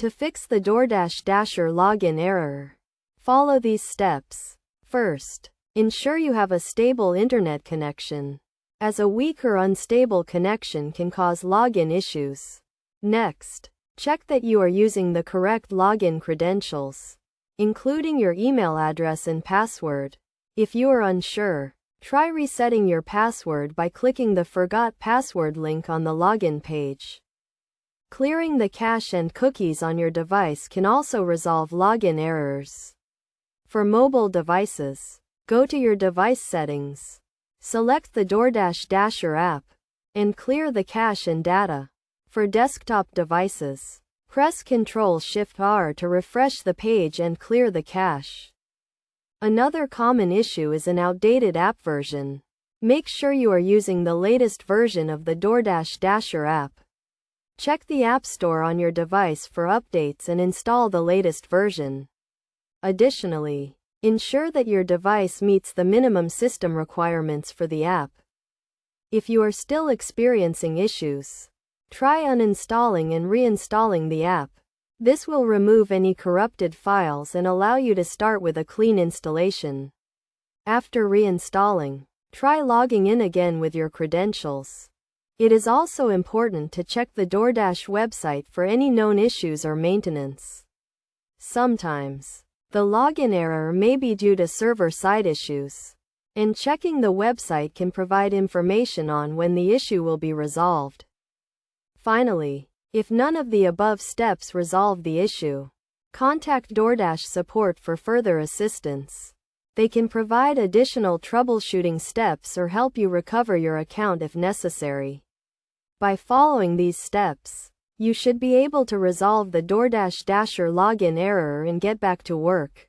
To fix the Doordash Dasher login error, follow these steps. First, ensure you have a stable internet connection, as a weak or unstable connection can cause login issues. Next, check that you are using the correct login credentials, including your email address and password. If you are unsure, try resetting your password by clicking the Forgot Password link on the login page. Clearing the cache and cookies on your device can also resolve login errors. For mobile devices, go to your device settings, select the Doordash Dasher app, and clear the cache and data. For desktop devices, press Ctrl-Shift-R to refresh the page and clear the cache. Another common issue is an outdated app version. Make sure you are using the latest version of the Doordash Dasher app. Check the App Store on your device for updates and install the latest version. Additionally, ensure that your device meets the minimum system requirements for the app. If you are still experiencing issues, try uninstalling and reinstalling the app. This will remove any corrupted files and allow you to start with a clean installation. After reinstalling, try logging in again with your credentials. It is also important to check the Doordash website for any known issues or maintenance. Sometimes, the login error may be due to server-side issues, and checking the website can provide information on when the issue will be resolved. Finally, if none of the above steps resolve the issue, contact Doordash support for further assistance. They can provide additional troubleshooting steps or help you recover your account if necessary. By following these steps, you should be able to resolve the Doordash Dasher login error and get back to work.